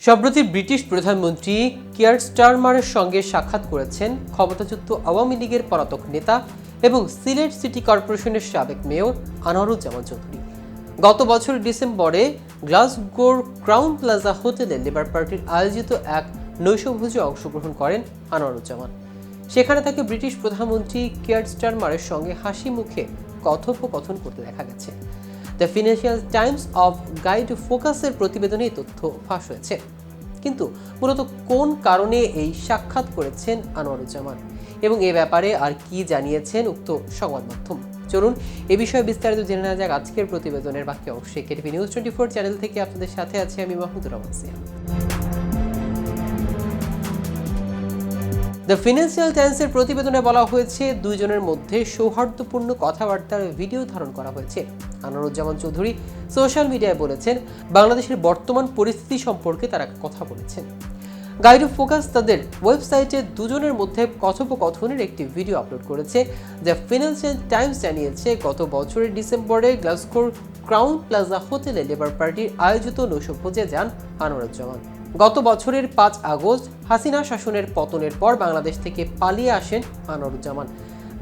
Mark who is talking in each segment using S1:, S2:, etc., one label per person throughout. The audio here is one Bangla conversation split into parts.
S1: সম্প্রতি ব্রিটিশ প্রধানমন্ত্রী কিয়ার স্টারমারের সঙ্গে সাক্ষাৎ করেছেন ক্ষমতাচ্যুত আওয়ামী লীগের পলাতক নেতা এবং সিলেট সিটি কর্পোরেশনের সাবেক মেয়র আনোয়ারুজ্জামান চৌধুরী। গত বছর ডিসেম্বরে গ্লাসগোর ক্রাউন প্লাজা হোটেলে লেবার পার্টির আয়োজিত এক নৈশভোজে অংশগ্রহণ করেন আনোয়ারুজ্জামান। সেখানে তাকে ব্রিটিশ প্রধানমন্ত্রী কিয়ার স্টারমারের সঙ্গে হাসি মুখে কথোপকথন করতে দেখা গেছে। The Financial Times of guide ফোকাসের প্রতিবেদনে এই তথ্য ফাঁস হয়েছে। কিন্তু মূলত কোন কারণে এই সাক্ষাৎ করেছেন আনোয়ারুজ্জামান এবং এ ব্যাপারে আর কি জানিয়েছেন উক্ত সংবাদ মাধ্যম, চলুন এ বিষয়ে বিস্তারিত জেনে নেওয়া যাক আজকের প্রতিবেদনের বাকি অংশে। কেটিভি নিউজ 24 চ্যানেল থেকে আপনাদের সাথে আছি আমি মাহমুদুর রহমান সিয়াম। দ্য ফিনান্সিয়াল টাইমসের প্রতিবেদনে বলা হয়েছে, দুইজনের মধ্যে সৌহার্দ্যপূর্ণ কথাবার্তার ভিডিও ধারণ করা হয়েছে। আনোয়ারুজ্জামান চৌধুরী সোশ্যাল মিডিয়ায় বলেছেন, বাংলাদেশের বর্তমান পরিস্থিতি সম্পর্কে তারা কথা বলেছেন। গাইড অফ ফোকাস তাদের ওয়েবসাইটে দুজনের মধ্যে কথোপকথনের একটি ভিডিও আপলোড করেছে। দ্য ফিনান্সিয়াল টাইমস জানিয়েছে, গত বছরের ডিসেম্বরে গ্লাসগোর ক্রাউন প্লাজা হোটেলে লেবার পার্টির আয়োজিত নৈশভোজে যান আনোয়ারুজ্জামান। গত বছরের 5 আগস্ট হাসিনা শাসনের পতনের পর বাংলাদেশ থেকে পালিয়ে আসেন আনোয়ারুজ্জামান।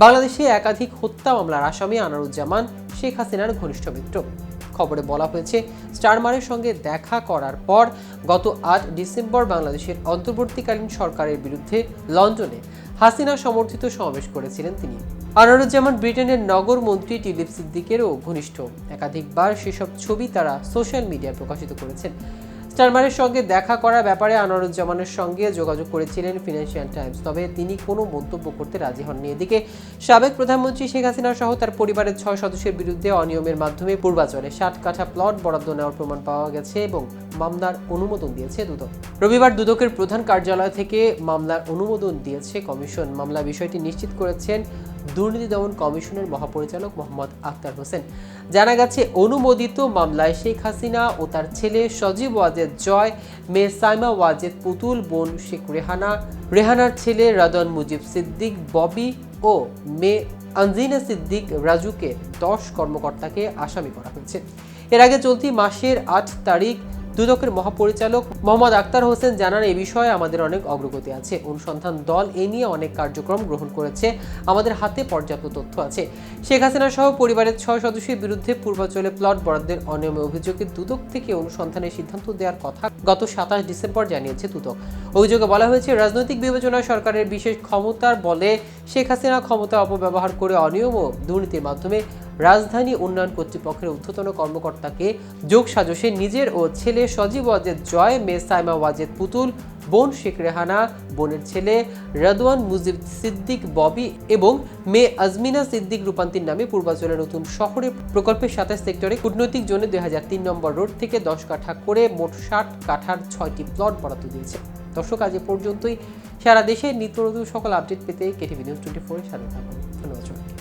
S1: বাংলাদেশে একাধিক হত্যা মামলার আসামি আনোয়ারুজ্জামান শেখ হাসিনার ঘনিষ্ঠ মিত্র। খবরে বলা হয়েছে, স্টারমারের সঙ্গে দেখা করার পর গত 8 ডিসেম্বর বাংলাদেশের অন্তর্বর্তীকালীন সরকারের বিরুদ্ধে লন্ডনে হাসিনা সমর্থিত সমাবেশ করেছিলেন তিনি। আনোয়ারুজ্জামান ব্রিটেনের নগর মন্ত্রী টিলিপ সিদ্দিকেরও ঘনিষ্ঠ। একাধিকবার সেসব ছবি তারা সোশ্যাল মিডিয়ায় প্রকাশিত করেছেন। স্টারমারের সঙ্গে দেখা করার ব্যাপারে আনোয়ারুজ্জামানের সঙ্গে যোগাযোগ করেছিলেন ফিনান্সিয়াল টাইমস, তবে তিনি কোনো মন্তব্য করতে রাজি হননি। এদিকে সাবেক প্রধানমন্ত্রী শেখ হাসিনা সহ তার পরিবারের 6 সদস্যের বিরুদ্ধে অনিয়মের মাধ্যমে পূর্বাচলে 60 কাঠা প্লট বরাদ্দ নেওয়ার প্রমাণ পাওয়া গেছে এবং মামলার অনুমোদন দিয়েছে দুদক। রবিবার দুদকের প্রধান কার্যালয় থেকে মামলার অনুমোদন দিয়েছে কমিশন। মামলা বিষয়টি নিশ্চিত করেছেন দুর্নীতি দমন কমিশনের মহাপরিচালক মোহাম্মদ আখতার হোসেন। জানা গেছে, অনুমোদিত মামলায় শেখ হাসিনা ও তার ছেলে সজীব ওয়াজেদ জয়, মেয়ে সাইমা ওয়াজেদ পুতুল, বোন শেখ রেহানা, রেহানার ছেলে রাদওয়ান মুজিব সিদ্দিক ববি ও মেয়ে আনজিনা সিদ্দিক রাজুকে 10 কর্মকর্তাকে আসামি করা হয়েছে। এর আগে চলতি মাসের 8 তারিখ দুদকের মহাপরিচালক মোহাম্মদ আখতার হোসেন জানান, এ বিষয়ে আমাদের অনেক অগ্রগতি আছে। অনুসন্ধান দল এ নিয়ে অনেক কার্যক্রম গ্রহণ করেছে। আমাদের হাতে পর্যাপ্ত তথ্য আছে। শেখ হাসিনা সহ পরিবারের 6 সদস্যের বিরুদ্ধে পূর্বাচলে প্লট বরাদ্দের অনিয়মের অভিযোগে দুদক থেকে অনুসন্ধানের সিদ্ধান্ত দেওয়ার কথা গত 27 ডিসেম্বর জানিয়েছে দুদক। অভিযোগে বলা হয়েছে, রাজনৈতিক বিবেচনায় সরকারের বিশেষ ক্ষমতার বলে শেখ হাসিনা ক্ষমতা অপব্যবহার করে অনিয়ম ও দুর্নীতির মাধ্যমে রাজধানী উন্নয়ন কর্তৃপক্ষের ঊর্ধ্বতন কর্মকর্তাকে যোগসাজশে নিজের ও ছেলে সজীব ওয়াজেদ জয়, মেয়ে সাইমা ওয়াজেদ পুতুল, বোন শেখ রেহানা, বোনের ছেলে রাদওয়ান মুজিব সিদ্দিক ববি এবং মেয়ে আজমিনা সিদ্দিক রূপান্তির নামে পূর্বাচলের নতুন শহরে প্রকল্পের 27 সেক্টরে কূটনৈতিক জোনে 2003 নম্বর রোড থেকে 10 কাঠা করে মোট 60 কাঠার 6টি প্লট বরাদ্দ দিয়েছে। দর্শক, আজ এ পর্যন্তই। সারা দেশে নিত্য নতুন সকল আপডেট পেতে কেটিভি নিউজ 24 এর সাথে থাকুন। ধন্যবাদ।